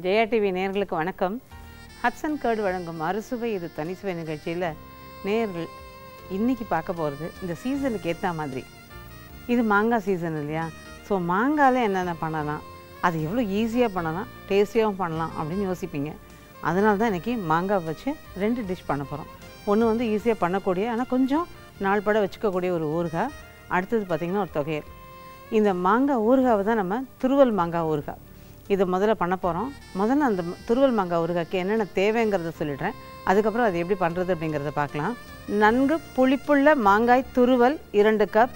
Jaya TV நேயர்களுக்கு வணக்கம். Hatsun curd வழங்கும் அறுசுவை இது தனிசுவை நிகழ்ச்சியில் நேயர்கள் இன்றைக்கி பார்க்க போகிறது இந்த சீசனுக்கு ஏற்ற மாதிரி. இது மாங்காய் சீசன் இல்லையா? ஸோ மாங்காயில் என்னென்ன பண்ணலாம், அது எவ்வளோ ஈஸியாக பண்ணலாம், டேஸ்டியாகவும் பண்ணலாம் அப்படின்னு யோசிப்பீங்க. அதனால தான் இன்றைக்கி மாங்காய் வச்சு 2 டிஷ் பண்ண போகிறோம். ஒன்று வந்து ஈஸியாக பண்ணக்கூடிய ஆனால் கொஞ்சம் நாள் பட வச்சுக்கக்கூடிய ஒரு ஊறுகாய், அடுத்தது பார்த்திங்கன்னா ஒரு தொகையல். இந்த மாங்காய் ஊறுகாவை தான் நம்ம துருவல் மாங்காய் ஊறுகாய் இதை முதல்ல பண்ண போகிறோம். முதல்ல அந்த துருவல் மாங்காய் ஊறுகாய்க்கு என்னென்ன தேவைங்கிறத சொல்லிடுறேன். அதுக்கப்புறம் அது எப்படி பண்ணுறது அப்படிங்கிறத பார்க்கலாம். நன்கு புளிப்புள்ள மாங்காய் துருவல் 2 கப்,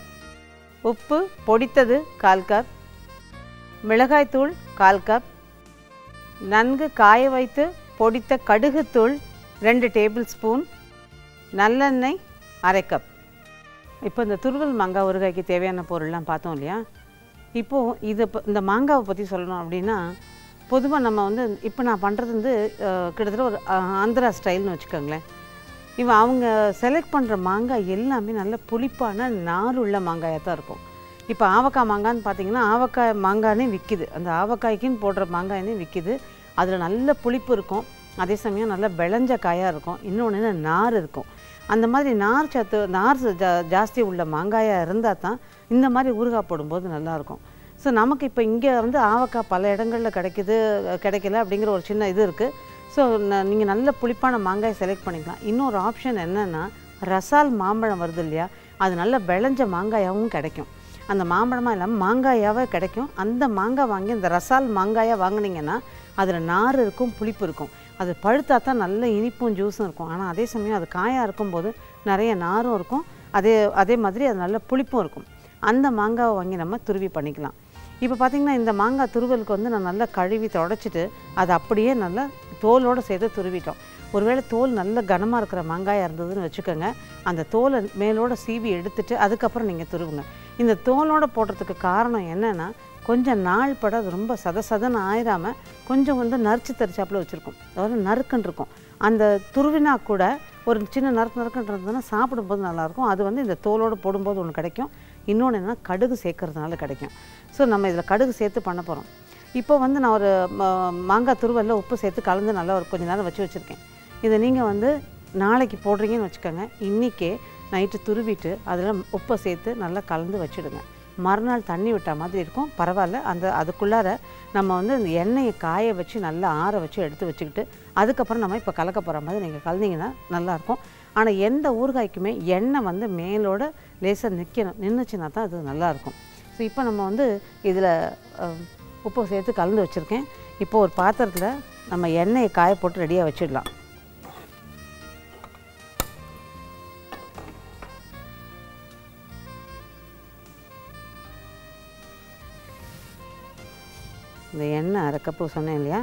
உப்பு பொடித்தது 1/4 கப், மிளகாய்த்தூள் 1/4 கப், நன்கு காய வைத்து பொடித்த கடுகுத்தூள் 2 டேபிள் ஸ்பூன், நல்லெண்ணெய் 1/2 கப். இப்போ இந்த துருவல் மாங்காய் ஊறுகாய்க்கு தேவையான பொருள்லாம் பார்த்தோம் இல்லையா? இப்போது இந்த மாங்காவை பற்றி சொல்லணும் அப்படின்னா, பொதுவாக நம்ம வந்து இப்போ நான் பண்ணுறது வந்து கிட்டத்தட்ட ஒரு ஆந்திரா ஸ்டைல்னு வச்சுக்கோங்களேன். அவங்க செலக்ட் பண்ணுற மாங்காய் எல்லாமே நல்ல புளிப்பான நார் உள்ள மாங்காயாக தான் இருக்கும். இப்போ ஆவக்காய் மாங்கான்னு பார்த்தீங்கன்னா ஆவக்காய் மாங்காய்னே விற்கிது, அந்த ஆவக்காய்க்குன்னு போடுற மாங்காய்னே விற்கிது. அதில் நல்ல புளிப்பு இருக்கும், அதே சமயம் நல்லா விளைஞ்ச காயாக இருக்கும், இன்னொன்று நார் இருக்கும். அந்த மாதிரி நார் ஜாஸ்தி உள்ள மாங்காயாக இருந்தால் தான் இந்த மாதிரி ஊறுகாய் போடும்போது நல்லாயிருக்கும். ஸோ நமக்கு இப்போ இங்கே வந்து ஆவக்காய் பல இடங்களில் கிடைக்கல அப்படிங்கிற ஒரு சின்ன இது இருக்குது. ஸோ நீங்கள் நல்ல புளிப்பான மாங்காயை செலக்ட் பண்ணிக்கலாம். இன்னொரு ஆப்ஷன் என்னென்னா, ரசால் மாம்பழம் வருது இல்லையா, அது நல்ல விளைஞ்ச மாங்காயாகவும் கிடைக்கும். அந்த மாம்பழமாக இல்லாமல் மாங்காயாகவே கிடைக்கும். அந்த மாங்காய் வாங்கி அந்த ரசால் மாங்காயாக வாங்கினீங்கன்னா அதில் நார் இருக்கும், புளிப்பு இருக்கும். அது பழுத்தா தான் நல்ல இனிப்பும் ஜூஸும் இருக்கும். ஆனால் அதே சமயம் அது காயாக இருக்கும்போது நிறைய நாரும் இருக்கும், அதே மாதிரி அது நல்ல புளிப்பும் இருக்கும். அந்த மாங்காவை வாங்கி நம்ம துருவி பண்ணிக்கலாம். இப்போ பார்த்திங்கன்னா இந்த மாங்காய் துருவலுக்கு வந்து நான் நல்லா கழுவி தொடச்சிட்டு அதை அப்படியே நல்லா தோலோடு சேர்த்து துருவிட்டோம். ஒருவேளை தோல் நல்ல கனமாக இருக்கிற மாங்காயாக இருந்ததுன்னு வச்சுக்கோங்க, அந்த தோலை மேலோடு சீவி எடுத்துட்டு அதுக்கப்புறம் நீங்கள் துருவுங்க. இந்த தோலோடு போடுறதுக்கு காரணம் என்னென்னா, கொஞ்சம் நாள் பட அது ரொம்ப சதன்னு ஆயிடாமல் கொஞ்சம் வந்து நறுச்சு தரிச்சாப்பில் வச்சுருக்கும், அதாவது நறுக்குன்னு இருக்கும். அந்த துருவினா கூட ஒரு சின்ன நறுக்குன்னு இருந்ததுன்னா சாப்பிடும்போது நல்லாயிருக்கும். அது வந்து இந்த தோலோடு போடும்போது ஒன்று கிடைக்கும். இன்னொன்று என்னென்னா கடுகு சேர்க்கறதுனால கிடைக்கும். ஸோ நம்ம இதில் கடுகு சேர்த்து பண்ண போகிறோம். இப்போ வந்து நான் ஒரு மாங்காய் துருவலில் உப்பு சேர்த்து கலந்து நல்லா ஒரு கொஞ்சம் நேரம் வச்சுருக்கேன். இதை நீங்கள் வந்து நாளைக்கு போடுறீங்கன்னு வச்சுக்கோங்க, இன்றைக்கே நைட்டு துருவிட்டு அதில் உப்பை சேர்த்து நல்லா கலந்து வச்சுடுங்க. மறுநாள் தண்ணி விட்டால் மாதிரி இருக்கும், பரவாயில்ல. அதுக்குள்ளார நம்ம வந்து இந்த எண்ணெயை காய வச்சு நல்லா ஆற வச்சு எடுத்து வச்சுக்கிட்டு அதுக்கப்புறம் நம்ம இப்போ கலக்க போகிற மாதிரி நீங்கள் கலந்தீங்கன்னா நல்லாயிருக்கும். ஆனால் எந்த ஊறுகாய்க்குமே எண்ணெய் வந்து மேலோட லேசாக நின்றுச்சுன்னா தான் அது நல்லாயிருக்கும். ஸோ இப்போ நம்ம வந்து இதில் உப்பு சேர்த்து கலந்து வச்சுருக்கேன். இப்போ ஒரு பாத்திரத்தில் நம்ம எண்ணெயை காய போட்டு ரெடியாக வச்சிடலாம். இந்த எண்ணெய் 1/2 கப்பு சொன்னேன் இல்லையா,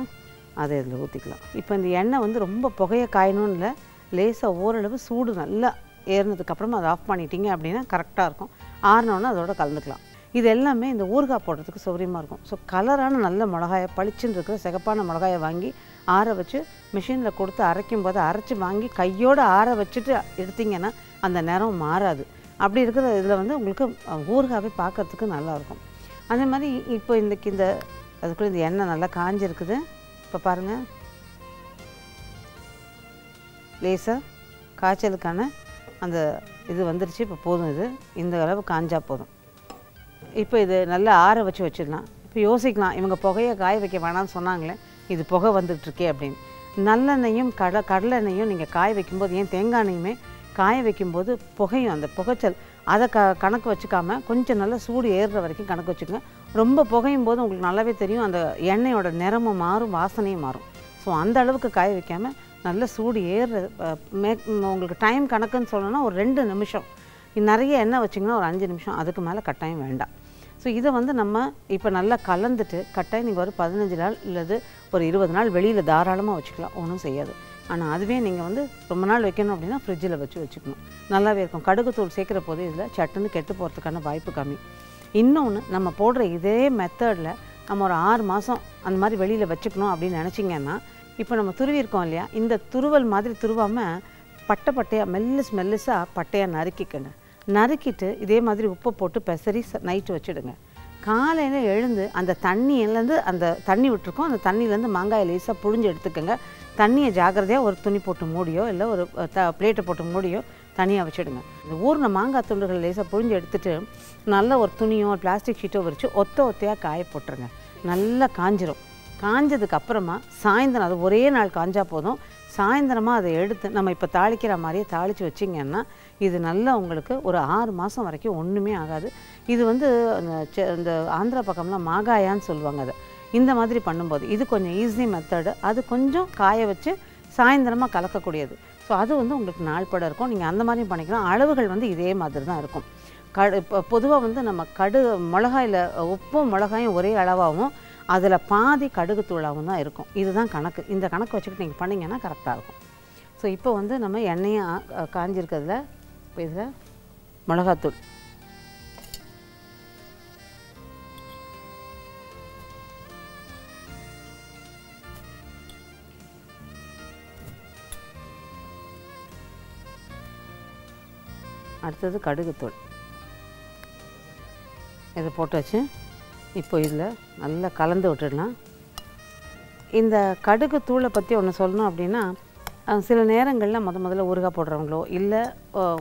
அதை இதில் ஊற்றிக்கலாம். இப்போ இந்த எண்ணெய் வந்து ரொம்ப புகையை காயணும்னு இல்லை, லேசாக ஓரளவு சூடு நல்லா ஏறினதுக்கப்புறமா அதை ஆஃப் பண்ணிட்டீங்க அப்படின்னா கரெக்டாக இருக்கும். ஆறினோன்னா அதோட கலந்துக்கலாம். இது எல்லாமே இந்த ஊறுகாய் போடுறதுக்கு சௌகரியமாக இருக்கும். ஸோ கலரான நல்ல மிளகாயை, பளிச்சுன்னு இருக்கிற சிகப்பான மிளகாயை வாங்கி ஆற வச்சு மிஷினில் கொடுத்து அரைக்கும் போது அரைச்சி வாங்கி கையோடு ஆற வச்சுட்டு எடுத்திங்கன்னா அந்த நிறம் மாறாது. அப்படி இருக்கிற இதில் வந்து உங்களுக்கு ஊறுகாவே பார்க்குறதுக்கு நல்லாயிருக்கும். அதே மாதிரி இப்போ இந்த அதுக்குள்ளே இந்த எண்ணெய் நல்லா காஞ்சிருக்குது. இப்போ பாருங்கள், லேசாக காய்ச்சலுக்கான அந்த இது வந்துருச்சு. இப்போ போதும், இந்த அளவு காஞ்சா போதும். இப்போ இது நல்லா ஆற வச்சிடலாம். இப்போ யோசிக்கலாம், இவங்க புகையை காய வைக்க வேணாம்னு சொன்னாங்களே, இது புகை வந்துட்டுருக்கே அப்படின்னு. நல்லெண்ணெயும் கடலெண்ணெயும் நீங்கள் காய வைக்கும்போது, ஏன் தேங்காய் எண்ணெயுமே காய வைக்கும்போது புகையும், அந்த புகைச்சல் அதை கணக்கு வச்சுக்காமல் கொஞ்சம் நல்லா சூடு ஏறுற வரைக்கும் கணக்கு வச்சுக்கோங்க. ரொம்ப புகையும் போது உங்களுக்கு நல்லாவே தெரியும், அந்த எண்ணெயோட நிறமும் மாறும், வாசனையும் மாறும். ஸோ அந்த அளவுக்கு காய வைக்காமல் நல்ல சூடு உங்களுக்கு டைம் கணக்குன்னு சொல்லணும்னா ஒரு 2 நிமிஷம். நிறைய எண்ணெய் வச்சிங்கன்னா ஒரு 5 நிமிஷம், அதுக்கு மேலே கட்டாயம் வேண்டாம். ஸோ இதை வந்து நம்ம இப்போ நல்லா கலந்துட்டு கட்டாயம் நீங்கள் ஒரு 15 நாள் இல்லது ஒரு 20 நாள் வெளியில் தாராளமாக வச்சுக்கலாம், ஒன்றும் செய்யாது. ஆனால் அதுவே நீங்கள் வந்து ரொம்ப நாள் வைக்கணும் அப்படின்னா ஃப்ரிட்ஜில் வச்சுக்கணும், நல்லாவே இருக்கும். கடுகுத்தூள் சேர்க்குற போது இதில் சட்டுன்னு கெட்டு போகிறதுக்கான வாய்ப்பு கம்மி. இன்னொன்று, நம்ம போடுற இதே மெத்தடில் நம்ம ஒரு 6 மாதம் அந்த மாதிரி வெளியில் வச்சுக்கணும் அப்படின்னு நினச்சிங்கன்னா, இப்போ நம்ம துருவிருக்கோம் இல்லையா, இந்த துருவல் மாதிரி துருவாமல் பட்டையாக மெல்லிஸாக பட்டையாக நறுக்கிட்டு இதே மாதிரி உப்பை போட்டு பெசரி நைட்டு வச்சுடுங்க. காலையில் எழுந்து அந்த தண்ணியிலேருந்து அந்த தண்ணி விட்டுருக்கோம், அந்த தண்ணியிலேருந்து மாங்காயை லேசாக புழிஞ்சு எடுத்துக்கோங்க. தண்ணியை ஜாக்கிரதையாக ஒரு துணி போட்டு மூடியோ இல்லை ஒரு பிளேட்டை போட்டு மூடியோ தனியாக வச்சுடுங்க. இந்த ஊறின மாங்காய் துண்டுகள் லேசாக புழிஞ்சு எடுத்துகிட்டு நல்ல ஒரு துணியோ ஒரு பிளாஸ்டிக் ஷீட்டோ விரித்து ஒத்தையாக காய போட்டுருங்க. நல்லா காஞ்சிரும். காஞ்சதுக்கு அப்புறமா சாயந்தரம், அது ஒரே நாள் காஞ்சா போதும், சாயந்தரமாக அதை எடுத்து நம்ம இப்போ தாளிக்கிற மாதிரியே தாளித்து வச்சிங்கன்னா இது நல்லா உங்களுக்கு ஒரு 6 மாதம் வரைக்கும் ஒன்றுமே ஆகாது. இது வந்து இந்த ஆந்திரா பக்கம்லாம் மாகாயான்னு சொல்லுவாங்க. அதை இந்த மாதிரி பண்ணும்போது இது கொஞ்சம் ஈஸி மெத்தடு. அது கொஞ்சம் காய வச்சு சாயந்தரமாக கலக்கக்கூடியது. ஸோ அது வந்து உங்களுக்கு நாள்பட இருக்கும். நீங்கள் அந்த மாதிரியும் பண்ணிக்கலாம். அளவுகள் வந்து இதே மாதிரி தான் இருக்கும். இப்போ பொதுவாக வந்து நம்ம மிளகாயில் உப்பும் மிளகாயும் ஒரே அளவாகவும் அதில் பாதி கடுகு தூளாகவும் தான் இருக்கும். இதுதான் கணக்கு. இந்த கணக்கு வச்சுக்கிட்டு நீங்கள் பண்ணிங்கன்னா கரெக்டாக இருக்கும். ஸோ இப்போ வந்து நம்ம எண்ணெயை காஞ்சிருக்கிறதுல இப்போ இதில் மிளகாத்தூள், அடுத்தது கடுகுத்தூள், இதை போட்டு வச்சு இப்போ இதில் நல்லா கலந்து விட்டுடலாம். இந்த கடுகு தூளை பற்றி ஒன்று சொல்லணும் அப்படின்னா, சில நேரங்களில் முதல்ல ஊறுகாய் போடுறவங்களோ இல்லை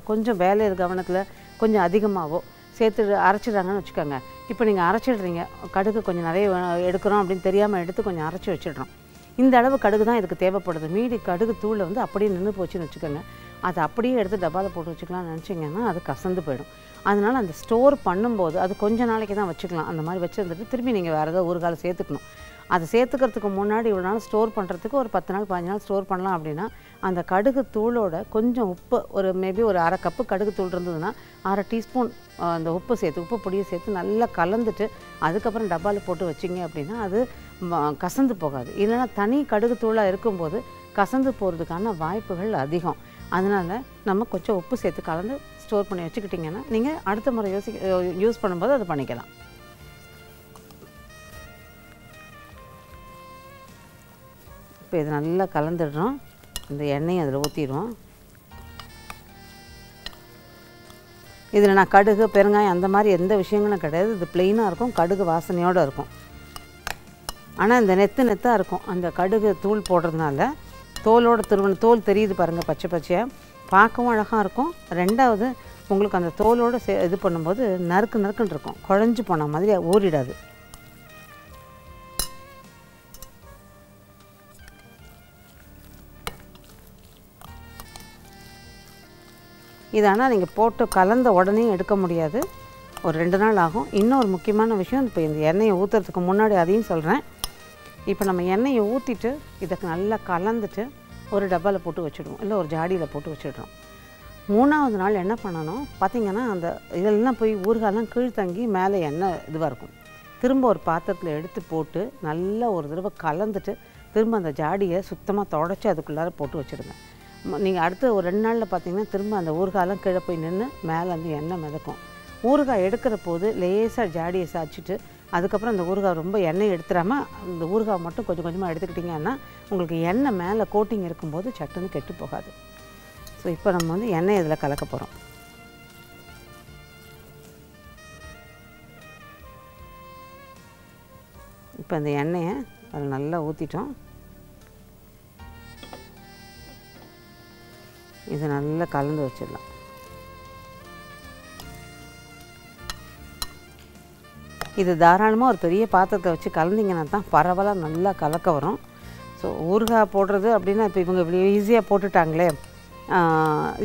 கொஞ்சம் வேலை கவனத்தில் கொஞ்சம் அதிகமாகவோ சேர்த்து அரைச்சிடுறாங்கன்னு வச்சுக்கோங்க. இப்போ நீங்கள் அரைச்சிடுறீங்க, கடுகு கொஞ்சம் நிறைய எடுக்கிறோம் அப்படின்னு தெரியாமல் எடுத்து கொஞ்சம் அரைச்சி வச்சிடுறோம். இந்த அளவு கடுகு தான் இதுக்கு தேவைப்படுது. மீதி கடுகு தூளை வந்து அப்படியே நின்று போச்சுன்னு வச்சுக்கோங்க. அதை அப்படியே எடுத்து டப்பாவில் போட்டு வச்சுக்கலாம்னு நினச்சிங்கன்னா அது கசந்து போயிடும். அதனால் அந்த ஸ்டோர் பண்ணும்போது அது கொஞ்சம் நாளைக்கு தான் வச்சுக்கலாம். அந்த மாதிரி வச்சுருந்துட்டு திரும்பி நீங்கள் வேறு ஏதாவது ஊறுகாய் சேர்த்துக்கணும். அதை சேர்த்துக்கிறதுக்கு முன்னாடி இவ்வளோ நாள் ஸ்டோர் பண்ணுறதுக்கு ஒரு 10 நாள் 15 நாள் ஸ்டோர் பண்ணலாம். அப்படின்னா அந்த கடுகு தூளோட கொஞ்சம் உப்பு, ஒரு மேபி ஒரு 1/2 கப்பு கடுகு தூள் இருந்ததுன்னா 1/2 டீஸ்பூன் அந்த உப்பு பொடியை சேர்த்து நல்லா கலந்துட்டு அதுக்கப்புறம் டப்பாவில் போட்டு வச்சிங்க அப்படின்னா அது கசந்து போகாது. இல்லைன்னா தனி கடுகு தூளாக இருக்கும்போது கசந்து போகிறதுக்கான வாய்ப்புகள் அதிகம். அதனால் நம்ம கொஞ்சம் உப்பு சேர்த்து கலந்து ஸ்டோர் பண்ணி வச்சுக்கிட்டிங்கன்னா நீங்கள் அடுத்த முறை யூஸ் பண்ணும்போது அதை பண்ணிக்கலாம். இப்போ இது நல்லா கலந்துடுறோம். இந்த எண்ணெயை அதில் ஊற்றிடுவோம். இதில் நான் கடுகு பெருங்காயம் அந்த மாதிரி எந்த விஷயங்களும் கிடையாது. இது ப்ளெயினாக இருக்கும், கடுகு வாசனையோடு இருக்கும். ஆனால் இந்த நெத்தாக இருக்கும் அந்த கடுகு தூள் போடுறதுனால. தோலோடு தோல் தெரியுது பாருங்கள், பச்சை பச்சையாக பார்க்கவும் அழகாக இருக்கும். ரெண்டாவது உங்களுக்கு அந்த தோலோடு இது பண்ணும்போது நறுக்குன்னு இருக்கும், குழஞ்சி போன மாதிரி ஊறிடாது. இது ஆனால் நீங்கள் போட்டு கலந்த உடனே எடுக்க முடியாது, ஒரு 2 நாள் ஆகும். இன்னொரு முக்கியமான விஷயம், இப்போ இந்த எண்ணெயை ஊற்றுறதுக்கு முன்னாடி அதையும் சொல்கிறேன். இப்போ நம்ம எண்ணெயை ஊற்றிட்டு இதுக்கு நல்லா கலந்துட்டு ஒரு டப்பாவில் போட்டு வச்சுடுவோம், இல்லை ஒரு ஜாடியில் போட்டு வச்சுடுறோம். 3ஆவது நாள் என்ன பண்ணணும் பார்த்திங்கன்னா, அந்த இதெல்லாம் போய் ஊறுகாயெல்லாம் கீழ்த்தங்கி மேலே எண்ணெய் இதுவாக இருக்கும். திரும்ப ஒரு பாத்திரத்தில் எடுத்து போட்டு நல்லா ஒரு தடவை கலந்துட்டு திரும்ப அந்த ஜாடியை சுத்தமாக தொடச்சி அதுக்குள்ளார போட்டு வச்சுடுங்க. நீங்கள் அடுத்து ஒரு 2 நாளில் பார்த்திங்கன்னா திரும்ப அந்த ஊறுகாயெல்லாம் கீழே போய் நின்று மேலே வந்து எண்ணெய் மிதக்கும். ஊறுகாய் எடுக்கிற போது லேசாக ஜாடியை சாய்ச்சிட்டு அதுக்கப்புறம் அந்த ஊறுகாய் ரொம்ப எண்ணெய் எடுத்துடாமல் அந்த ஊறுகாய் மட்டும் கொஞ்சம் கொஞ்சமாக எடுத்துக்கிட்டிங்கன்னா உங்களுக்கு எண்ணெய் மேலே கோட்டிங் இருக்கும்போது சட்டுன்னு கெட்டு போகாது. ஸோ இப்போ நம்ம வந்து எண்ணெய் இதில் கலக்க போகிறோம். இப்போ இந்த எண்ணெயை அதில் நல்லா ஊற்றிட்டோம். இதை நல்லா கலந்து வச்சிடலாம். இது தாராளமாக ஒரு பெரிய பாத்திரத்தை வச்சு கலந்திங்கன்னா தான் பரவலாக நல்லா கலக்க வரும். ஸோ ஊறுகாய் போடுறது அப்படின்னா இப்போ இவங்க இவ்வளோ ஈஸியாக போட்டுட்டாங்களே,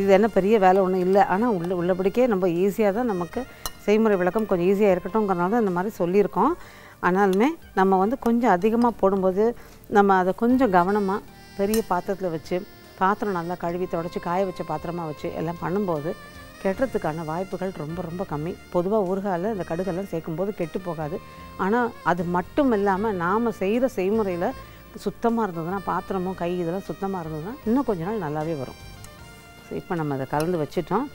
இது என்ன பெரிய வேலை ஒன்றும் இல்லை. ஆனால் உள்ளபடிக்கே நம்ம ஈஸியாக தான், நமக்கு செய்முறை விளக்கம் கொஞ்சம் ஈஸியாக இருக்கட்டும்ங்கிறனால தான் இந்த மாதிரி சொல்லியிருக்கோம். ஆனாலுமே நம்ம வந்து கொஞ்சம் அதிகமாக போடும்போது நம்ம அதை கொஞ்சம் கவனமாக பெரிய பாத்திரத்தில் வச்சு பாத்திரம் நல்லா கழுவி தொடச்சி காய வச்ச பாத்திரமாக வச்சு எல்லாம் பண்ணும்போது கெட்டுறதுக்கான வாய்ப்புகள் ரொம்ப ரொம்ப கம்மி. பொதுவாக ஊறுகாயில் இந்த கடுகெல்லாம் சேர்க்கும்போது கெட்டு போகாது. ஆனால் அது மட்டும் இல்லாமல் நாம் செய்கிற செய்முறையில் சுத்தமாக இருந்ததுன்னா, பாத்திரமும் கை இதெல்லாம் சுத்தமாக இருந்ததுன்னா இன்னும் கொஞ்ச நாள் நல்லாவே வரும். ஸோ இப்போ நம்ம அதை கலந்து வச்சுட்டோம்.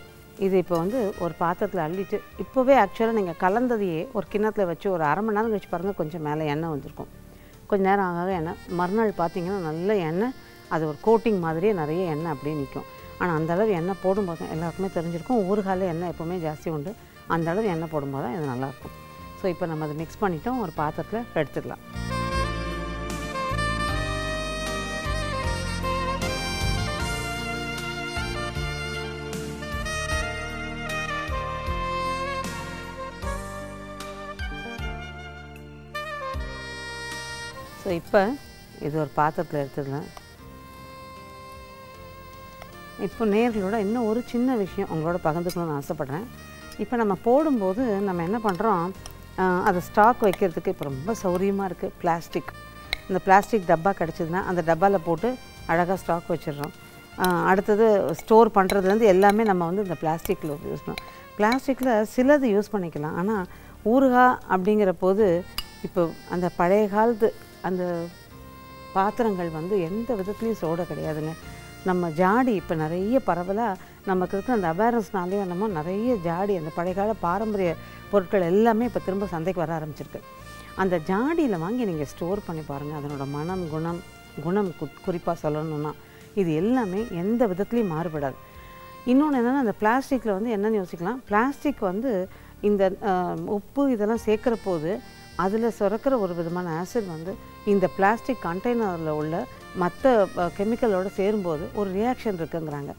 இது இப்போ வந்து ஒரு பாத்திரத்தில் அள்ளிட்டு இப்போவே ஆக்சுவலாக நீங்கள் கலந்ததையே ஒரு கிண்ணத்தில் வச்சு ஒரு 1/2 மணி நேரம் கழிச்சு பாருங்கள், கொஞ்சம் மேலே எண்ணெய் வந்திருக்கும். கொஞ்சம் நேரம் ஆக எண்ணெய், மறுநாள் பார்த்திங்கன்னா நல்ல எண்ணெய், அது ஒரு கோட்டிங் மாதிரியே நிறைய எண்ணெய் அப்படியே நிற்கும். ஆனால் அந்தளவு எண்ணெய் போடும்போது எல்லாருக்குமே தெரிஞ்சிருக்கும், ஊறுகாயில் எண்ணெய் எப்போவுமே ஜாஸ்தி உண்டு. அந்தளவு எண்ணெய் போடும்போது தான் இது நல்லாயிருக்கும். ஸோ ஸோ இப்போ நம்ம அதை மிக்ஸ் பண்ணிட்டோம், ஒரு பாத்திரத்தில் எடுத்துக்கலாம். ஸோ இப்போ இது ஒரு பாத்திரத்தில் எடுத்துக்கலாம். இப்போ நேர்களோட இன்னும் ஒரு சின்ன விஷயம் உங்களோட பகிர்ந்துக்கணும்னு ஆசைப்பட்றேன். இப்போ நம்ம போடும்போது நம்ம என்ன பண்ணுறோம், அதை ஸ்டாக் வைக்கிறதுக்கு இப்போ ரொம்ப சௌரியமாக இருக்குது. இந்த பிளாஸ்டிக் டப்பா கிடச்சிதுன்னா அந்த டப்பாவில் போட்டு அழகாக ஸ்டாக் வச்சிடுறோம். அடுத்தது ஸ்டோர் பண்ணுறதுலேருந்து எல்லாமே நம்ம வந்து இந்த பிளாஸ்டிக்கில் யூஸ் பண்ணோம். பிளாஸ்டிக்கில் சிலது யூஸ் பண்ணிக்கலாம். ஆனால் ஊறுகாய் அப்படிங்கிற போது இப்போ அந்த பழைய காலத்து அந்த பாத்திரங்கள் வந்து எந்த விதத்துலேயும் சோட கிடையாதுங்க. நம்ம ஜாடி இப்போ நிறைய பரவலாக நமக்கு இருக்கிற அந்த அவேர்னஸ்னாலேயும் நம்ம நிறைய ஜாடி அந்த பழையகால பாரம்பரிய பொருட்கள் எல்லாமே இப்போ திரும்ப சந்தைக்கு வர ஆரம்பிச்சிருக்கு. அந்த ஜாடியில் வாங்கி நீங்கள் ஸ்டோர் பண்ணி பாருங்கள். அதனோட குணம் குறிப்பாக சொல்லணும்னா இது எல்லாமே எந்த விதத்துலேயும் மாறுபடாது. இன்னொன்று என்னென்னா, அந்த பிளாஸ்டிக்கில் வந்து என்னென்னு யோசிக்கலாம், பிளாஸ்டிக் வந்து இந்த உப்பு இதெல்லாம் சேர்க்குற போது அதில் சுரக்கிற ஒரு விதமான ஆசிட் வந்து இந்த பிளாஸ்டிக் கண்டெய்னரில் உள்ள மற்ற கெமிக்கலோடு சேரும்போது ஒரு ரியாக்ஷன் இருக்குங்கிறாங்க.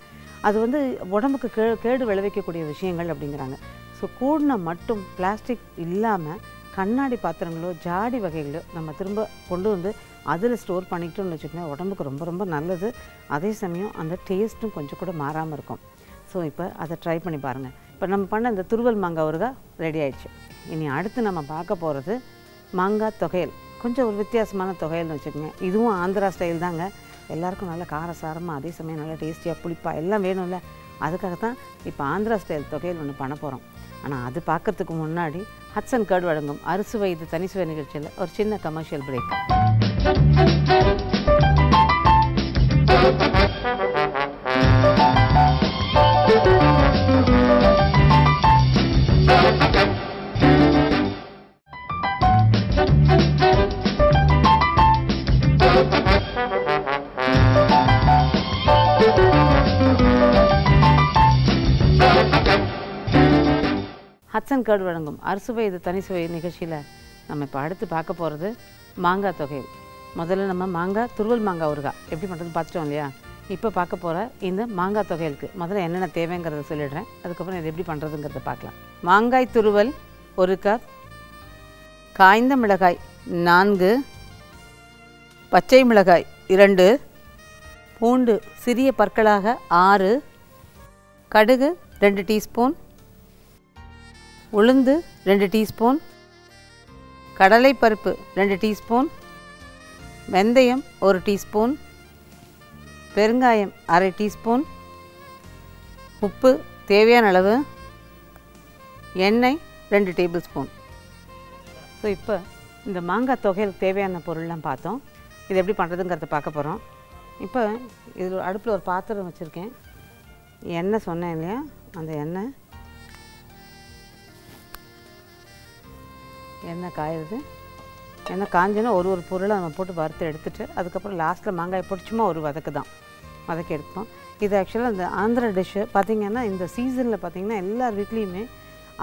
அது வந்து உடம்புக்கு கேடு விளைவிக்கக்கூடிய விஷயங்கள் அப்படிங்கிறாங்க. ஸோ கூடின மட்டும் பிளாஸ்டிக் இல்லாமல் கண்ணாடி பாத்திரங்களோ ஜாடி வகைகளோ நம்ம திரும்ப கொண்டு வந்து அதில் ஸ்டோர் பண்ணிக்கிட்டோம்னு வச்சுக்கோங்க, உடம்புக்கு ரொம்ப ரொம்ப நல்லது. அதே சமயம் அந்த டேஸ்ட்டும் கொஞ்சம் கூட மாறாமல் இருக்கும். ஸோ இப்போ அதை ட்ரை பண்ணி பாருங்கள். இப்போ நம்ம பண்ண இந்த துருவல் மாங்காய் ஊறுகாய் ரெடி ஆயிடுச்சு. இனி அடுத்து நம்ம பார்க்க போகிறது மாங்காய் தொகையல். கொஞ்சம் ஒரு வித்தியாசமான தொகையல்னு வச்சுக்கோங்க. இதுவும் ஆந்திரா ஸ்டைல் தாங்க. எல்லாருக்கும் நல்லா காரசாரமாக, அதே சமயம் நல்லா டேஸ்டியாக புளிப்பாக எல்லாம் வேணும்ல. அதுக்காகத்தான் இப்போ ஆந்திரா ஸ்டைல் தொகையல் ஒன்று பண்ண போகிறோம். ஆனால் அது பார்க்குறதுக்கு முன்னாடி ஹட்சன் கர்ட் வழங்கும் அறுசுவை இது தனிசுவை நிகழ்ச்சியில் ஒரு சின்ன கமர்ஷியல் பிரேக். ஹட்சன் கர்ட் வழங்கும் அறுசுவை இது தனிசுவை நிகழ்ச்சியில் நம்ம இப்போ அடுத்து பார்க்க போகிறது மாங்காய் தொகையல். முதல்ல நம்ம துருவல் மாங்காய் ஊறுகாய் எப்படி பண்ணுறதுன்னு பார்த்துட்டோம் இல்லையா. இப்போ பார்க்க போகிற இந்த மாங்காய் தொகையலுக்கு முதல்ல என்னென்ன தேவைங்கிறத சொல்லிடுறேன். அதுக்கப்புறம் இது எப்படி பண்ணுறதுங்கிறத பார்க்கலாம். மாங்காய் துருவல் 1 கப், காய்ந்த மிளகாய் 4, பச்சை மிளகாய் 2, பூண்டு சிறிய பற்களாக 6, கடுகு 2 டீஸ்பூன், உளுந்து 2 டீஸ்பூன், கடலைப்பருப்பு 2 டீஸ்பூன், வெந்தயம் 1 டீஸ்பூன், பெருங்காயம் 1/2 டீஸ்பூன், உப்பு தேவையான அளவு, எண்ணெய் 2 டேபிள் ஸ்பூன். ஸோ இப்போ இந்த மாங்காய் தொகையலுக்கு தேவையான பொருள்லாம் பார்த்தோம். இது எப்படி பண்ணுறதுங்கிறத பார்க்க போகிறோம். இப்போ இது அடுப்பில் ஒரு பாத்திரம் வச்சுருக்கேன். எண்ணெய் சொன்னேன் இல்லையா, அந்த எண்ணெய் காயுது. எண்ணெய் காஞ்சோன்னா ஒரு பொருளை நம்ம போட்டு வறுத்து எடுத்துகிட்டு அதுக்கப்புறம் லாஸ்ட்டில் மாங்காய் போட்டு சும்மா ஒரு வதக்கி எடுப்போம். இது ஆக்சுவலாக இந்த ஆந்திரா டிஷ்ஷு பார்த்திங்கன்னா இந்த சீசனில் பார்த்திங்கன்னா எல்லார் வீட்லேயுமே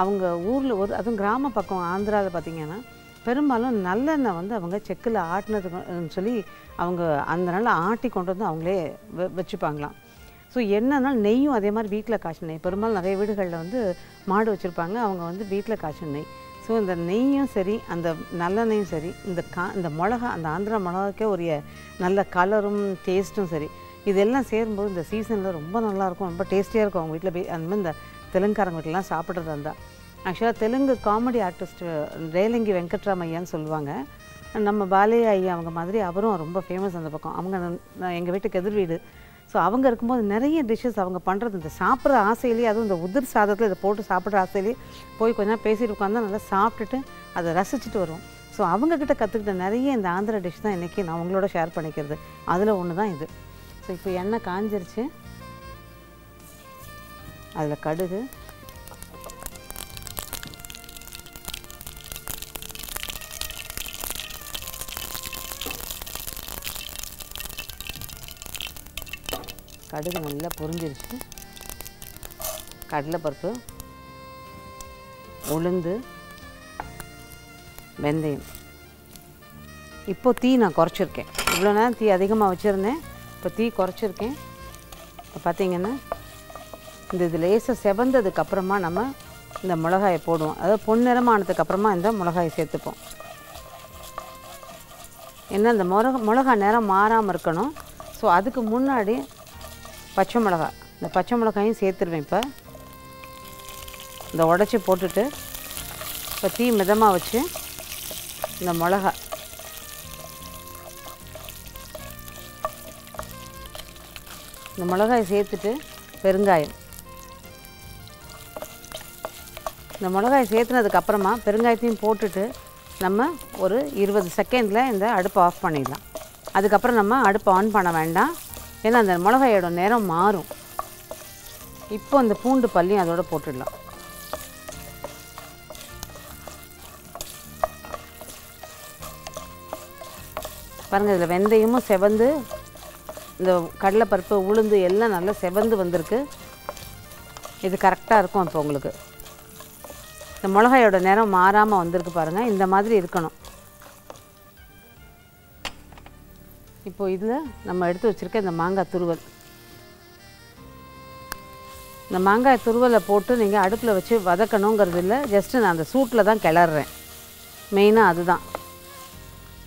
அவங்க ஊரில் அதுவும் கிராம பக்கம் ஆந்திராவில் பார்த்திங்கன்னா பெரும்பாலும் நல்லெண்ணெய் வந்து அவங்க செக்கில் ஆட்டினதுன்னு சொல்லி அவங்க அந்த நாளில் ஆட்டி கொண்டு வந்து அவங்களே வச்சுப்பாங்களாம். ஸோ என்னன்னா நெய்யும் அதே மாதிரி வீட்டில் காய்ச்சின நெய். பெரும்பாலும் நிறைய வீடுகளில் வந்து மாடு வச்சுருப்பாங்க, அவங்க வந்து வீட்டில் காய்ச்சின நெய். ஸோ இந்த நெய்யும் சரி அந்த நல்லெண்ணெயும் சரி இந்த மிளகா, அந்த ஆந்திரா மிளகாக்கே ஒரு நல்ல கலரும் டேஸ்ட்டும் சரி, இதெல்லாம் சேரும்போது இந்த சீசனில் ரொம்ப நல்லாயிருக்கும், ரொம்ப டேஸ்டியாக இருக்கும். அவங்க வீட்டில் போய் அந்த மாதிரி இந்த தெலுங்காரங்க வீட்டிலலாம் சாப்பிட்றதா இருந்தால். ஆக்சுவலாக தெலுங்கு காமெடி ஆர்டிஸ்ட் ரேலங்கி வெங்கட்ராமையான்னு சொல்லுவாங்க. நம்ம பாலையா ஐயா அவங்க மாதிரி அவரும் ரொம்ப ஃபேமஸ் அந்த பக்கம். அவங்க எங்கள் வீட்டுக்கு எதிர் வீடு. ஸோ அவங்க இருக்கும்போது நிறைய டிஷ்ஷஸ் அவங்க பண்ணுறது இந்த சாப்பிட்ற ஆசையிலேயே, அதுவும் இந்த உதிர் சாதத்தில் இதை போட்டு சாப்பிட்ற ஆசையிலேயே போய் கொஞ்ச நேரம் பேசிட்டு உட்காந்தா நல்லா சாப்பிட்டுட்டு அதை ரசிச்சுட்டு வருவோம். ஸோ அவங்கக்கிட்ட கற்றுக்கிட்ட நிறைய இந்த ஆந்திரா டிஷ் தான் இன்றைக்கி நான் உங்களோட ஷேர் பண்ணிக்கிறது. அதில் ஒன்று தான் இது. ஸோ இப்போ எண்ணெய் காஞ்சிருச்சு. அதில் கடுகு, நல்லா பொரிஞ்சிருச்சு. கடலைப்பருப்பு, உளுந்து, வெந்தயம். இப்போ தீ நான் குறைச்சிருக்கேன். இவ்வளோ நேரம் தீ அதிகமாக வச்சுருந்தேன், இப்போ தீ குறைச்சிருக்கேன். இப்போ பார்த்திங்கன்னா இந்த இது லேசாக செவந்ததுக்கப்புறமா நம்ம இந்த மிளகாயை போடுவோம். அதாவது பொன்னிறமானதுக்கப்புறமா இந்த மிளகாயை சேர்த்துப்போம். ஏன்னா இந்த மிளகா நிறம் மாறாமல் இருக்கணும். ஸோ அதுக்கு முன்னாடி பச்சை மிளகாய், இந்த பச்சை மிளகாயும் சேர்த்துருவேன். இப்போ இந்த உடச்சி போட்டுட்டு இப்போ தீ மிதமாக வச்சு இந்த மிளகாயை சேர்த்துட்டு பெருங்காயம், இந்த மிளகாயை சேர்த்துனதுக்கப்புறமா பெருங்காயத்தையும் போட்டுட்டு நம்ம ஒரு 20 செகண்டில் இந்த அடுப்பை ஆஃப் பண்ணிடலாம். அதுக்கப்புறம் நம்ம அடுப்பை ஆன் பண்ண வேண்டாம், ஏன்னா அந்த மிளகாயோட நிறம் மாறும். இப்போ இந்த பூண்டு பல்லியும் அதோட போட்டுடலாம். பாருங்கள், இதில் வெந்தயமும் செவந்து, இந்த கடலைப்பருப்பு உளுந்து எல்லாம் நல்லா செவந்து வந்திருக்கு. இது கரெக்டாக இருக்கும். இப்போ உங்களுக்கு இந்த மிளகாயோட நிறம் மாறாமல் வந்திருக்கு பாருங்கள், இந்த மாதிரி இருக்கணும். இப்போது இதில் நம்ம எடுத்து வச்சுருக்க இந்த மாங்காய் துருவல், இந்த மாங்காய் துருவலை போட்டு நீங்கள் அடுப்பில் வச்சு வதக்கணுங்கிறது இல்லை, ஜஸ்ட்டு நான் அந்த சூட்டில் தான் கிளறேன். மெயினாக அதுதான்.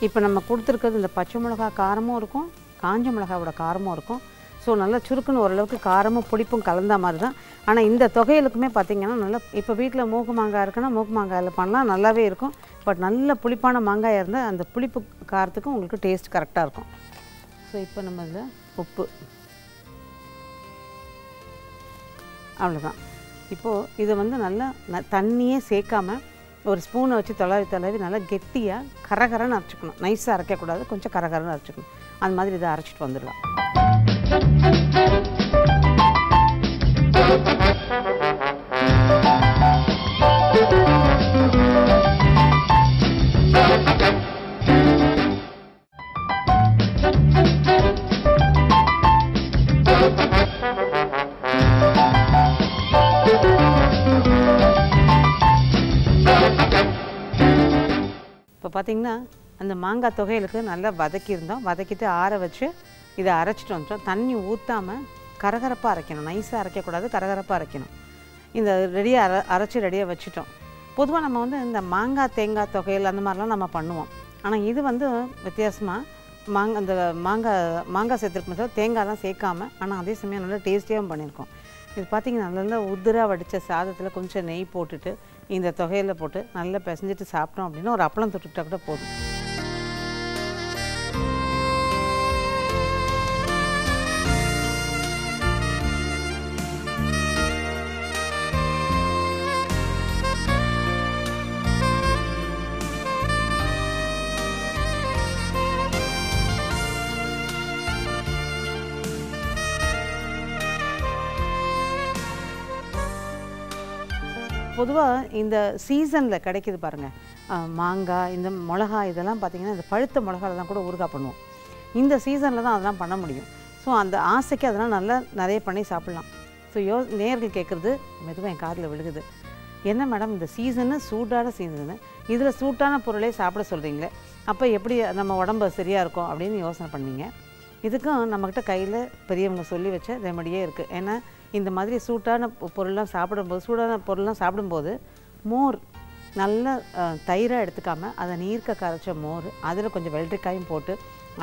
இப்போ நம்ம கொடுத்துருக்கிறது இந்த பச்சை மிளகா காரமும் இருக்கும், காஞ்ச மிளகாவோட காரமும் இருக்கும். ஸோ நல்லா சுருக்குன்னு ஓரளவுக்கு காரமும் புளிப்பும் கலந்த மாதிரி தான். ஆனால் இந்த தொகையிலுக்குமே பார்த்திங்கன்னா நல்லா, இப்போ வீட்டில் மூக்கு மாங்காய் இருக்குன்னா மூக்கு மாங்காயில் பண்ணலாம், நல்லாவே இருக்கும். பட் நல்ல புளிப்பான மாங்காயாக இருந்தால் அந்த புளிப்பு காரத்துக்கும் உங்களுக்கு டேஸ்ட் கரெக்டாக இருக்கும். ஸோ இப்போ நம்ம இதில் உப்பு, அவ்வளோதான். இப்போது இதை வந்து நல்லா தண்ணியே சேர்க்காமல் ஒரு ஸ்பூனை வச்சு தடவி நல்லா கெட்டியாக கரகரன்னு அரைச்சிக்கணும். நைஸாக அரைக்கக்கூடாது, கொஞ்சம் கரகரன்னு அரைச்சிக்கணும். அந்த மாதிரி இதை அரைச்சிட்டு வந்துடலாம். இப்போ பார்த்திங்கன்னா அந்த மாங்காய் தொகையிலுக்கு நல்லா வதக்கியிருந்தோம். வதக்கிட்டு ஆற வச்சு இதை அரைச்சிட்டு வந்துட்டோம். தண்ணி ஊற்றாமல் கரகரப்பாக அரைக்கணும், நைஸாக அரைக்கக்கூடாது, கரகரப்பாக அரைக்கணும். இந்த ரெடியாக அரைச்சி ரெடியாக வச்சுட்டோம். பொதுவாக நம்ம வந்து இந்த மாங்காய் தேங்காய் தொகையில் அந்த மாதிரிலாம் நம்ம பண்ணுவோம். ஆனால் இது வந்து வித்தியாசமாக அந்த மாங்காய் சேர்த்துருக்கும் போது தேங்காய்லாம் சேர்க்காமல், ஆனால் அதே சமயம் நல்லா டேஸ்டியாகவும் பண்ணியிருக்கோம். இது பார்த்திங்கன்னா நல்லா உதிராக வடித்த சாதத்தில் கொஞ்சம் நெய் போட்டுட்டு இந்த தொகையில் போட்டு நல்லா பிசைஞ்சிட்டு சாப்பிட்டோம் அப்படின்னா ஒரு அப்பளம் தொட்டுக்கிட்டால் கூட போதும். பொதுவாக இந்த சீசனில் கிடைக்கிது பாருங்கள், மாங்காய், இந்த மிளகா, இதெல்லாம் பார்த்திங்கன்னா இந்த பழுத்த மிளகாலாம் கூட ஊறுகாய் பண்ணுவோம். இந்த சீசனில் தான் அதெல்லாம் பண்ண முடியும். ஸோ அந்த ஆசைக்கு அதெல்லாம் நல்லா நிறைய பண்ணி சாப்பிட்லாம். ஸோ நேர்கள் கேட்குறது மெதுவாக என் காதில் விழுகுது, என்ன மேடம் இந்த சீசனு சூடான சீசனு, இதில் சூட்டான பொருளே சாப்பிட சொல்கிறீங்களே, அப்போ எப்படி நம்ம உடம்பு சரியாக இருக்கும் அப்படின்னு யோசனை பண்ணுவீங்க. இதுக்கும் நம்மக்கிட்ட கையில் பெரியவங்க சொல்லி வச்ச ரெமடியே இருக்குது. ஏன்னா இந்த மாதிரி சூடான பொருள்லாம் சாப்பிடும்போது மோர் நல்ல தயிராக எடுத்துக்காமல் அதை நீர்க்க கரைச்ச மோர், அதில் கொஞ்சம் வெள்ளரிக்காயும் போட்டு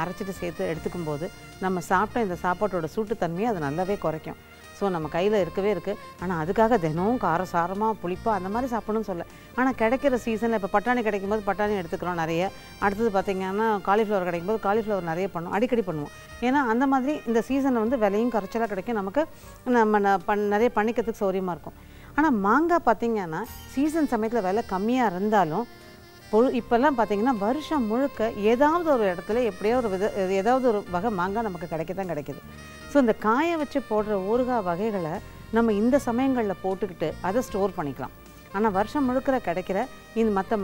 அரைச்சிட்டு சேர்த்து எடுத்துக்கும்போது நம்ம சாப்பிட்ட இந்த சாப்பாட்டோட சூட்டுத்தன்மையை அது நல்லாவே குறைக்கும். ஸோ நம்ம கையில் இருக்கவே இருக்குது. ஆனால் அதுக்காக தினமும் காரசாரமாக புளிப்பாக அந்த மாதிரி சாப்பிடணும்னு சொல்ல. ஆனால் கிடைக்கிற சீசனில் இப்போ பட்டாணி கிடைக்கும்போது பட்டாணி எடுத்துக்கிறோம் நிறைய. அடுத்தது பார்த்திங்கன்னா காலிஃப்ளவர் கிடைக்கும்போது காலிஃப்ளவர் நிறைய அடிக்கடி பண்ணுவோம். ஏன்னா அந்த மாதிரி இந்த சீசனில் வந்து விலையும் குறைச்சலாக கிடைக்கும், நமக்கு நம்ம நிறைய பண்ணிக்கிறதுக்கு சௌரியமாக இருக்கும். ஆனால் மாங்காய் பார்த்திங்கன்னா சீசன் சமயத்தில் விலை கம்மியாக இருந்தாலும் இப்போல்லாம் பார்த்திங்கன்னா வருஷம் முழுக்க ஏதாவது ஒரு இடத்துல எப்படியோ ஏதாவது ஒரு வகை மாங்காய் நமக்கு கிடைக்குது. ஸோ இந்த காய வச்சு போடுற ஊறுகாய் வகைகளை நம்ம இந்த சமயங்களில் போட்டுக்கிட்டு அதை ஸ்டோர் பண்ணிக்கலாம். ஆனால் வருஷம் முழுக்கிற கிடைக்கிற இந்த மற்ற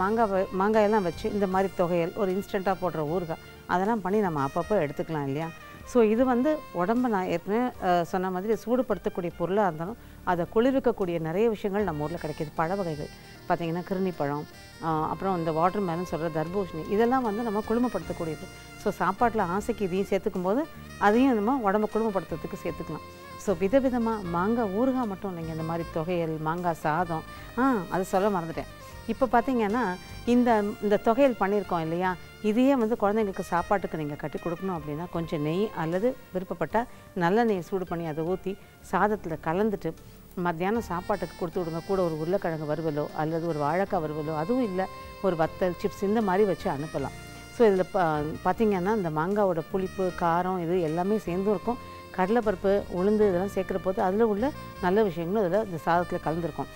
மாங்காயெல்லாம் வச்சு இந்த மாதிரி தொகையல் ஒரு இன்ஸ்டண்ட்டாக போடுற ஊறுகாய் அதெல்லாம் பண்ணி நம்ம அப்பப்போ எடுத்துக்கலாம் இல்லையா. ஸோ இது வந்து உடம்பை நான் ஏற்கனவே சொன்ன மாதிரி சூடுபடுத்தக்கூடிய பொருளாக இருந்தாலும் அதை குளிர்விக்கக்கூடிய நிறைய விஷயங்கள் நம்ம ஊரில் கிடைக்கிது. பழ வகைகள் பார்த்திங்கன்னா கிருணி பழம், அப்புறம் இந்த வாட்டர் மேலன் சொல்கிற தர்பூஷணி, இதெல்லாம் வந்து நம்ம குளுமைப்படுத்தக்கூடியது. ஸோ சாப்பாட்டில் ஆசைக்கு இதையும் சேர்த்துக்கும் போது அதையும் நம்ம உடம்பை குளுமைப்படுத்துறதுக்கு சேர்த்துக்கலாம். ஸோ விதவிதமாக மாங்காய் ஊறுகாய் மட்டும் இல்லைங்க, இந்த மாதிரி தொகையல், மாங்காய் சாதம், அது சொல்ல மறந்துட்டேன். இப்போ பார்த்திங்கன்னா இந்த தொகையல் பண்ணியிருக்கோம் இல்லையா, இதையே வந்து குழந்தைங்களுக்கு சாப்பாட்டுக்கு நீங்கள் கட்டி கொடுக்கணும் அப்படின்னா கொஞ்சம் நெய் அல்லது விருப்பப்பட்டால் நல்ல நெய் சூடு பண்ணி அதை ஊற்றி சாதத்தில் கலந்துட்டு மத்தியானம் சாப்பாட்டுக்கு கொடுத்து விடுங்க. கூட ஒரு உருளைக்கிழங்கு வறுவலோ அல்லது ஒரு வாழைக்காய் வறுவலோ, அதுவும் இல்லை ஒரு வத்தல், சிப்ஸ் இந்த மாதிரி வச்சு அனுப்பலாம். ஸோ இதில் பார்த்திங்கன்னா இந்த மாங்காவோட புளிப்பு, காரம் இது எல்லாமே சேர்ந்தும் இருக்கும். கடலைப்பருப்பு, உளுந்து இதெல்லாம் சேர்க்குற போது அதில் உள்ள நல்ல விஷயங்களும் அதில் இந்த சாதத்தில் கலந்துருக்கும்.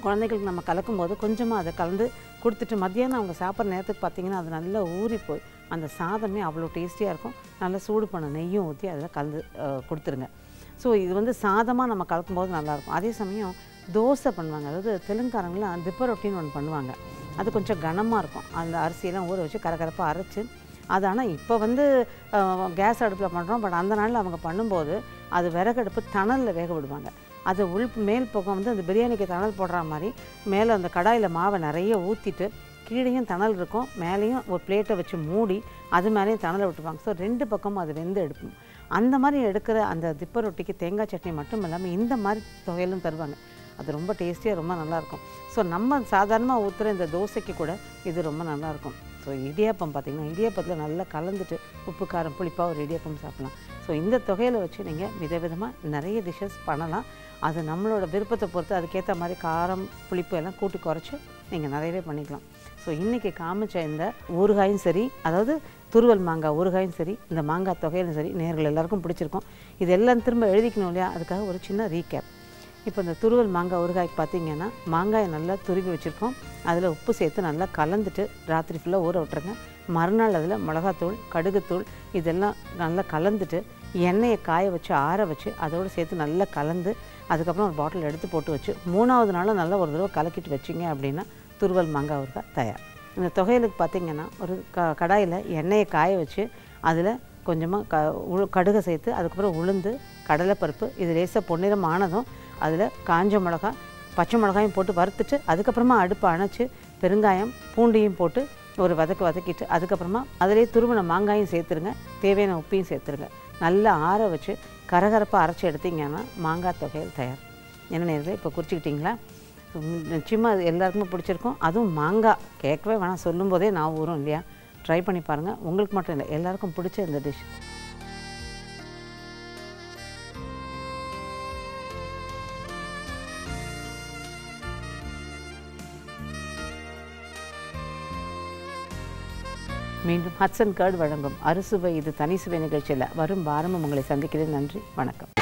குழந்தைகளுக்கு நம்ம கலக்கும்போது கொஞ்சமாக அதை கலந்து கொடுத்துட்டு மத்தியானம் அவங்க சாப்பிட்ற நேரத்துக்கு பார்த்திங்கன்னா அது நல்லா ஊறி போய் அந்த சாதமே அவ்வளோ டேஸ்டியாக இருக்கும். நல்லா சூடு பண்ண நெய்யும் ஊற்றி அதில் கலந்து கொடுத்துருங்க. ஸோ இது வந்து சாதமாக நம்ம கலக்கும்போது நல்லாயிருக்கும். அதே சமயம் தோசை பண்ணுவாங்க, அதாவது தெலுங்காரங்களாம் திப்ப ரொட்டின்னு ஒன்று பண்ணுவாங்க. அது கொஞ்சம் கனமாக இருக்கும். அந்த அரிசியெல்லாம் ஊற வச்சு கரகரப்பாக அரைச்சி அது, ஆனால் இப்போ வந்து கேஸ் அடுப்பில் பண்ணுறோம். பட் அந்த நாளில் அவங்க பண்ணும்போது அது விறகடுப்பு தணலில் வேக விடுவாங்க. அது மேல் பக்கம் வந்து அந்த பிரியாணிக்கு தணல் போடுற மாதிரி மேலே அந்த கடாயில் மாவை நிறைய ஊற்றிட்டு கீழேயும் தணல் இருக்கும், மேலேயும் ஒரு பிளேட்டை வச்சு மூடி அது மேலேயும் தணலை விட்டுப்பாங்க. ஸோ 2 பக்கமும் அது வெந்து எடுக்கும். அந்த மாதிரி எடுக்கிற அந்த திப்ப ரொட்டிக்கு தேங்காய் சட்னி மட்டும் இல்லாமல் இந்த மாதிரி தொகையிலும் தருவாங்க. அது ரொம்ப டேஸ்டியாக ரொம்ப நல்லாயிருக்கும். ஸோ நம்ம சாதாரணமாக ஊற்றுற இந்த தோசைக்கு கூட இது ரொம்ப நல்லாயிருக்கும். ஸோ இடியாப்பம் பார்த்திங்கன்னா இடியாப்பத்தில் நல்லா கலந்துட்டு உப்பு காரம் புளிப்பாக ஒரு இடியாப்பம் சாப்பிட்லாம். ஸோ இந்த தொகையில் வச்சு நீங்கள் விதவிதமாக நிறைய டிஷ்ஷஸ் பண்ணலாம். அது நம்மளோட விருப்பத்தை பொறுத்து அதுக்கேற்ற மாதிரி காரம் புளிப்பு எல்லாம் கூட்டி குறைச்சி நீங்கள் நிறையவே பண்ணிக்கலாம். ஸோ இன்றைக்கி காமிச்ச இந்த ஊறுகாயும் சரி, அதாவது துருவல் மாங்காய் ஊறுகாயும் சரி, இந்த மாங்காய் தொகையிலும் சரி, நேர்கள் எல்லாருக்கும் பிடிச்சிருக்கும். இதெல்லாம் திரும்ப எழுதிக்கணும் இல்லையா, அதுக்காக ஒரு சின்ன ரீகேப். இப்போ இந்த துருவல் மாங்காய் ஊறுகாய்க்கு பார்த்திங்கன்னா மாங்காயை நல்லா துருவி வச்சுருக்கோம். அதில் உப்பு சேர்த்து நல்லா கலந்துட்டு ராத்திரி ஃபுல்லாக ஊற விட்டுருங்க. மறுநாள் அதில் மிளகாத்தூள், கடுகுத்தூள் இதெல்லாம் நல்லா கலந்துட்டு எண்ணெயை காய வச்சு ஆற வச்சு அதோடு சேர்த்து நல்லா கலந்து அதுக்கப்புறம் ஒரு பாட்டில் எடுத்து போட்டு வச்சு 3ஆவது நாளும் நல்லா ஒரு தடவை கலக்கிட்டு வச்சிங்க அப்படின்னா துருவல் மாங்காய் ஊறுகாய் தயார். இந்த தொகையிலுக்கு பார்த்திங்கன்னா ஒரு கடாயில் எண்ணெயை காய வச்சு அதில் கொஞ்சமாக கடுகை சேர்த்து அதுக்கப்புறம் உளுந்து, கடலைப்பருப்பு இது லேசாக பொன்னிறம் ஆனதும் அதில் காஞ்ச மிளகா, பச்சை மிளகாயும் போட்டு வறுத்துட்டு அதுக்கப்புறமா அடுப்பை அணைச்சி பெருங்காயம், பூண்டையும் போட்டு ஒரு வதக்கிட்டு அதுக்கப்புறமா அதிலே துருவின மாங்காயும் சேர்த்துருங்க, தேவையான உப்பையும் சேர்த்துருங்க. நல்லா ஆற வச்சு கரகரப்பாக அரைச்சி எடுத்திங்கன்னா மாங்காய் தொகையில் தயார். என்ன நேரத்தில் இப்போ குறிச்சிக்கிட்டிங்களா? நிச்சயமாக அது எல்லாருக்குமே பிடிச்சிருக்கும். அதுவும் மாங்காய் கேட்கவே வேணாம், சொல்லும்போதே நான் ஊறும் இல்லையா? ட்ரை பண்ணி பாருங்கள். உங்களுக்கு மட்டும் இல்லை, எல்லாருக்கும் பிடிச்ச இந்த டிஷ். மீண்டும் ஹட்சன் கர்ட் வழங்கும் அறுசுவை இது தனி சுவை நிகழ்ச்சியில் வரும் வாரமும் உங்களை சந்திக்கிறேன். நன்றி, வணக்கம்.